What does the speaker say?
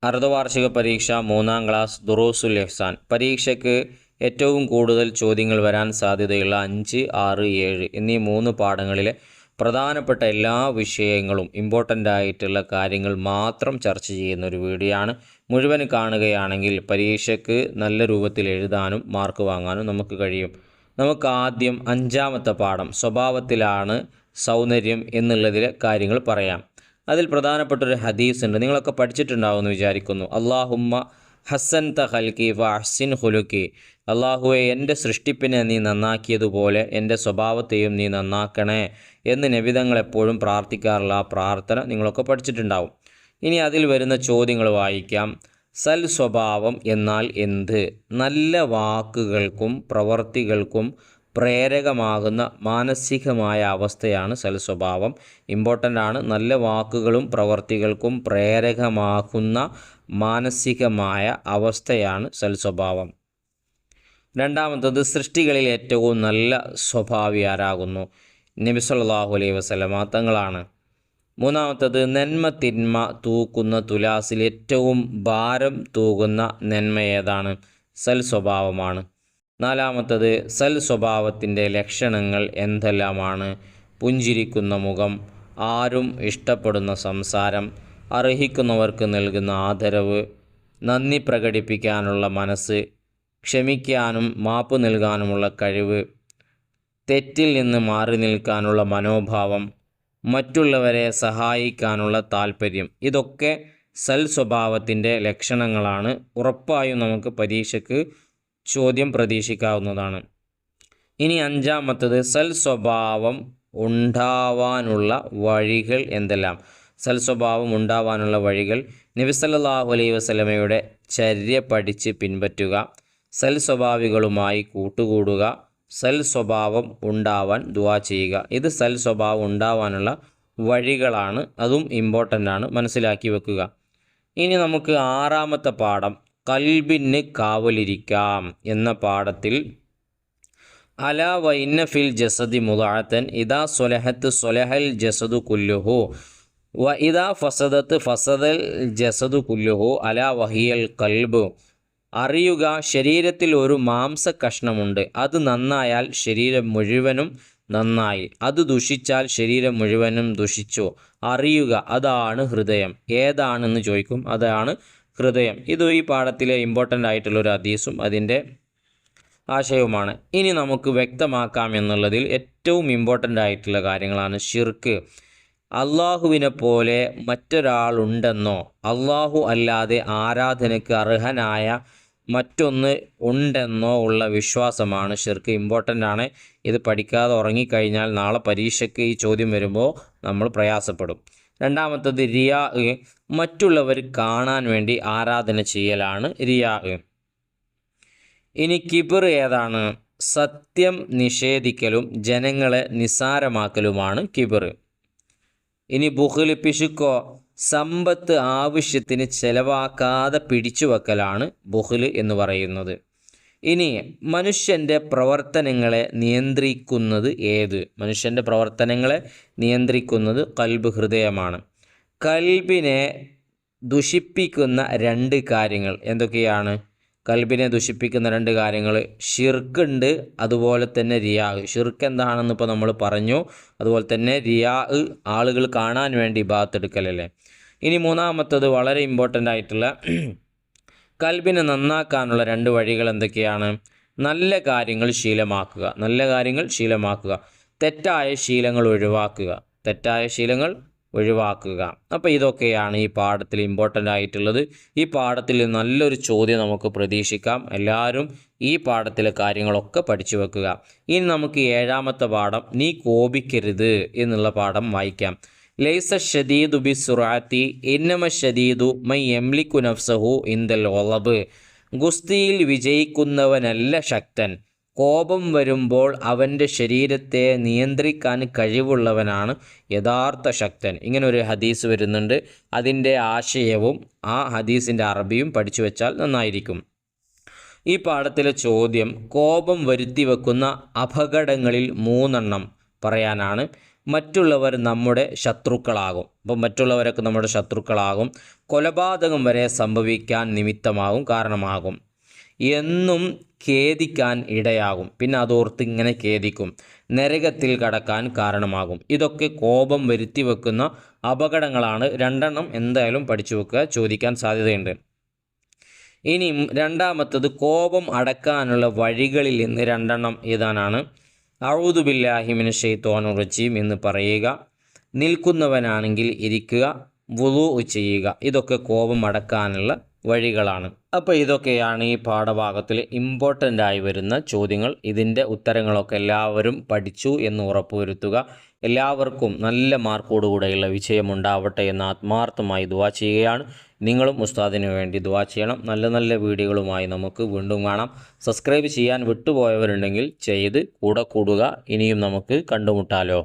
അർദ്ധവാർഷിക പരീക്ഷ 3-ാം ക്ലാസ് ദുറൂസുൽ ഇഹ്സാൻ. പരീക്ഷയ്ക്ക് ഏറ്റവും കൂടുതൽ ചോദ്യങ്ങൾ വരാൻ സാധ്യതയുള്ള 5, 6, 7 എന്നീ 3 പാഠങ്ങളിലെ പ്രധാനപ്പെട്ട എല്ലാ വിഷയങ്ങളും ഇമ്പോർട്ടൻ്റ് ആയിട്ടുള്ള കാര്യങ്ങൾ മാത്രം ചർച്ച ചെയ്യുന്ന ഒരു വീഡിയോ ആണ്. മുഴുവൻ കാണുകയാണെങ്കിൽ പരീക്ഷയ്ക്ക് നല്ല രൂപത്തിൽ എഴുതാനും മാർക്ക് വാങ്ങാനും നമുക്ക് കഴിയും. നമുക്ക് ആദ്യം 5-ാമത്തെ പാഠം സ്വഭാവത്തിലാണ് സൗന്ദര്യം എന്നുള്ളതിലെ കാര്യങ്ങൾ പറയാം. അതിൽ പ്രധാനപ്പെട്ടൊരു ഹദീസ് ഉണ്ട്, നിങ്ങളൊക്കെ പഠിച്ചിട്ടുണ്ടാവുമെന്ന് വിചാരിക്കുന്നു. അല്ലാഹുമ്മ ഹസ്സൻത ഖൽഖി വഅഹ്സിൻ ഖുലുഖി. അല്ലാഹുവേ, എൻ്റെ സൃഷ്ടിപ്പിനെ നീ നന്നാക്കിയതുപോലെ എൻ്റെ സ്വഭാവത്തെയും നീ നന്നാക്കണേ എന്ന് നബിതങ്ങൾ എപ്പോഴും പ്രാർത്ഥിക്കാറുള്ള ആ പ്രാർത്ഥന നിങ്ങളൊക്കെ പഠിച്ചിട്ടുണ്ടാവും. ഇനി അതിൽ വരുന്ന ചോദ്യങ്ങൾ വായിക്കാം. സൽ സ്വഭാവം എന്നാൽ എന്ത്? നല്ല വാക്കുകൾക്കും പ്രവർത്തികൾക്കും പ്രേരകമാകുന്ന മാനസികമായ അവസ്ഥയാണ് സൽസ്വഭാവം. ഇമ്പോർട്ടൻ്റ് ആണ്. നല്ല വാക്കുകളും പ്രവർത്തികൾക്കും പ്രേരകമാകുന്ന മാനസികമായ അവസ്ഥയാണ് സൽസ്വഭാവം. രണ്ടാമത്തത്, സൃഷ്ടികളിൽ ഏറ്റവും നല്ല സ്വഭാവി ആരാകുന്നു? നബി സല്ലല്ലാഹു അലൈഹി വസല്ലമ തങ്ങളാണ്. മൂന്നാമത്തത്, നന്മ തിന്മ തൂക്കുന്ന തുലാസിൽ ഏറ്റവും ഭാരം തൂകുന്ന നന്മ ഏതാണ്? സൽസ്വഭാവമാണ്. നാലാമത്തത്, സൽ സ്വഭാവത്തിൻ്റെ ലക്ഷണങ്ങൾ എന്തെല്ലാമാണ്? പുഞ്ചിരിക്കുന്ന മുഖം, ആരും ഇഷ്ടപ്പെടുന്ന സംസാരം, അർഹിക്കുന്നവർക്ക് നൽകുന്ന ആദരവ്, നന്ദി പ്രകടിപ്പിക്കാനുള്ള മനസ്സ്, ക്ഷമിക്കാനും മാപ്പ് നൽകാനുമുള്ള കഴിവ്, തെറ്റിൽ നിന്ന് മാറി നിൽക്കാനുള്ള മനോഭാവം, മറ്റുള്ളവരെ സഹായിക്കാനുള്ള താൽപ്പര്യം. ഇതൊക്കെ സൽ സ്വഭാവത്തിൻ്റെ ലക്ഷണങ്ങളാണ്. ഉറപ്പായും നമുക്ക് പരീക്ഷയ്ക്ക് ചോദ്യം പ്രതീക്ഷിക്കാവുന്നതാണ്. ഇനി 5-ാമത്തത്, സൽ സ്വഭാവം ഉണ്ടാവാനുള്ള വഴികൾ എന്തെല്ലാം? സൽ സ്വഭാവം ഉണ്ടാവാനുള്ള വഴികൾ: നബി സല്ലല്ലാഹു അലൈഹി വസല്ലമയുടെ ചര്യ പഠിച്ച് പിൻപറ്റുക, സൽ സ്വഭാവികളുമായി കൂട്ടുകൂടുക, സൽ സ്വഭാവം ഉണ്ടാവാൻ ദുആ ചെയ്യുക. ഇത് സൽ സ്വഭാവം ഉണ്ടാവാനുള്ള വഴികളാണ്. അതും ഇമ്പോർട്ടൻ്റ് ആണ്, മനസ്സിലാക്കി വെക്കുക. ഇനി നമുക്ക് 6-ാമത്തെ പാഠം കൽബിന് കാവലിരിക്കാം എന്ന പാഠത്തിൽ അലാ വഇന്ന ഫിൽ ജസദി മുദഅതൻ ഇദാ സ്വലഹത്ത് സ്വലഹൽ ജസദു കുല്ലുഹു വ ഇദാ ഫസദത്ത് ഫസദൽ ജസദു കുല്ലുഹു അലാ വഹിയൽ കൽബ്. അറിയുക, ശരീരത്തിൽ ഒരു മാംസ കഷ്ണമുണ്ട്. അത് നന്നായാൽ ശരീരം മുഴുവനും നന്നായി, അത് ദുഷിച്ചാൽ ശരീരം മുഴുവനും ദുഷിച്ചു. അറിയുക, അതാണ് ഹൃദയം. ഏതാണെന്ന് ചോദിക്കും, അതാണ് ഹൃദയം. ഇത് ഈ പാഠത്തിലെ ഇമ്പോർട്ടൻ്റ് ആയിട്ടുള്ളൊരു ഹദീസും അതിൻ്റെ ആശയവുമാണ്. ഇനി നമുക്ക് വ്യക്തമാക്കാം എന്നുള്ളതിൽ ഏറ്റവും ഇമ്പോർട്ടൻ്റ് ആയിട്ടുള്ള കാര്യങ്ങളാണ് ഷിർക്ക്. അള്ളാഹുവിനെ പോലെ മറ്റൊരാളുണ്ടെന്നോ അള്ളാഹു അല്ലാതെ ആരാധനയ്ക്ക് അർഹനായ മറ്റൊന്ന് ഉണ്ടെന്നോ ഉള്ള വിശ്വാസമാണ് ഷിർക്ക്. ഇമ്പോർട്ടൻ്റ് ആണ്. ഇത് പഠിക്കാതെ ഉറങ്ങിക്കഴിഞ്ഞാൽ നാളെ പരീക്ഷയ്ക്ക് ഈ ചോദ്യം വരുമ്പോൾ നമ്മൾ പ്രയാസപ്പെടും. രണ്ടാമത്തത് റിയാ, മറ്റുള്ളവർ കാണാൻ വേണ്ടി ആരാധന ചെയ്യലാണ് റിയാ. ഇനി കിബർ ഏതാണ്? സത്യം നിഷേധിക്കലും ജനങ്ങളെ നിസ്സാരമാക്കലുമാണ് കിബർ. ഇനി ബുഖ്ൽ, പിശുക്കോ, സമ്പത്ത് ആവശ്യത്തിന് ചെലവാക്കാതെ പിടിച്ചു വെക്കലാണ് ബുഖ്ൽ എന്ന് പറയുന്നത്. ഇനി മനുഷ്യൻ്റെ പ്രവർത്തനങ്ങളെ നിയന്ത്രിക്കുന്നത് ഏത്? മനുഷ്യൻ്റെ പ്രവർത്തനങ്ങളെ നിയന്ത്രിക്കുന്നത് കൽബ്, ഹൃദയമാണ്. കൽബിനെ ദുഷിപ്പിക്കുന്ന 2 കാര്യങ്ങൾ എന്തൊക്കെയാണ്? കൽബിനെ ദുഷിപ്പിക്കുന്ന 2 കാര്യങ്ങൾ ഷിർക്കുണ്ട്, അതുപോലെ തന്നെ റിയാ. ഷിർക്ക് എന്താണെന്ന് ഇപ്പോൾ നമ്മൾ പറഞ്ഞു. അതുപോലെ തന്നെ റിയാ, ആളുകൾ കാണാൻ വേണ്ടി ഇബാദത്തെടുക്കലല്ലേ. ഇനി 3-ാമത്തത് വളരെ ഇമ്പോർട്ടൻ്റ് ആയിട്ടുള്ള കൽബിനെ നന്നാക്കാനുള്ള 2 വഴികൾ എന്തൊക്കെയാണ്? നല്ല കാര്യങ്ങൾ ശീലമാക്കുക, നല്ല കാര്യങ്ങൾ ശീലമാക്കുക, തെറ്റായ ശീലങ്ങൾ ഒഴിവാക്കുക, തെറ്റായ ശീലങ്ങൾ ഒഴിവാക്കുക. അപ്പോൾ ഇതൊക്കെയാണ് ഈ പാഠത്തിൽ ഇമ്പോർട്ടൻ്റ് ആയിട്ടുള്ളത്. ഈ പാഠത്തിൽ നല്ലൊരു ചോദ്യം നമുക്ക് പ്രതീക്ഷിക്കാം. എല്ലാവരും ഈ പാഠത്തിലെ കാര്യങ്ങളൊക്കെ പഠിച്ചു വെക്കുക. ഇനി നമുക്ക് 7-ാമത്തെ പാഠം നീ കോപിക്കരുത് എന്നുള്ള പാഠം വായിക്കാം. ലൈസ ഷദീദു ബിസ്സുറാത്തി ഇന്നമ ഷദീദു മൻ യംലികു നഫ്സഹു ഇൻദൽ ഗളബ്. ഗുസ്തിയിൽ വിജയിക്കുന്നവനല്ല ശക്തൻ, കോപം വരുമ്പോൾ അവൻ്റെ ശരീരത്തെ നിയന്ത്രിക്കാൻ കഴിവുള്ളവനാണ് യഥാർത്ഥ ശക്തൻ. ഇങ്ങനൊരു ഹദീസ് വരുന്നുണ്ട്. അതിൻ്റെ ആശയവും ആ ഹദീസിൻ്റെ അറബിയും പഠിച്ചു വെച്ചാൽ നന്നായിരിക്കും. ഈ പാഠത്തിലെ ചോദ്യം കോപം വരുത്തി വെക്കുന്ന അപകടങ്ങളിൽ 3 പറയാനാണ്. മറ്റുള്ളവർ നമ്മുടെ ശത്രുക്കളാകും. അപ്പോൾ മറ്റുള്ളവരൊക്കെ നമ്മുടെ ശത്രുക്കളാകും. കൊലപാതകം വരെ സംഭവിക്കാൻ നിമിത്തമാകും, കാരണമാകും. എന്നും ഖേദിക്കാൻ ഇടയാകും. പിന്നെ അതോർത്ത് ഇങ്ങനെ ഖേദിക്കും. നരകത്തിൽ കടക്കാൻ കാരണമാകും. ഇതൊക്കെ കോപം വരുത്തി വെക്കുന്ന അപകടങ്ങളാണ്. 2 എന്തായാലും പഠിച്ചു വെക്കുക, ചോദിക്കാൻ സാധ്യതയുണ്ട്. ഇനിയും രണ്ടാമത്തത് കോപം അടക്കാനുള്ള വഴികളിൽ നിന്ന് 2 ഏതാനാണ്? അഊദു ബില്ലാഹി മിനശ് ശൈത്വാനിർ റജീം എന്ന് പറയുക, നിൽക്കുന്നവനാണെങ്കിൽ ഇരിക്കുക, വുളൂ ചെയ്യുക. ഇതൊക്കെ കോപം അടക്കാനുള്ള വഴികളാണ്. അപ്പോൾ ഇതൊക്കെയാണ് ഈ പാഠഭാഗത്തിൽ ഇമ്പോർട്ടൻ്റ് ആയി വരുന്ന ചോദ്യങ്ങൾ. ഇതിൻ്റെ ഉത്തരങ്ങളൊക്കെ എല്ലാവരും പഠിച്ചു എന്ന് ഉറപ്പുവരുത്തുക. എല്ലാവർക്കും നല്ല മാർക്കോടുകൂടെയുള്ള വിജയമുണ്ടാവട്ടെ എന്ന് ആത്മാർത്ഥമായി ദുആ ചെയ്യുകയാണ്. നിങ്ങളും ഉസ്താദിന് വേണ്ടി ദുആ ചെയ്യണം. നല്ല നല്ല വീഡിയോകളുമായി നമുക്ക് വീണ്ടും കാണാം. സബ്സ്ക്രൈബ് ചെയ്യാൻ വിട്ടുപോയവരുണ്ടെങ്കിൽ ചെയ്ത് കൂടെ കൂടുക. ഇനിയും നമുക്ക് കണ്ടുമുട്ടാലോ.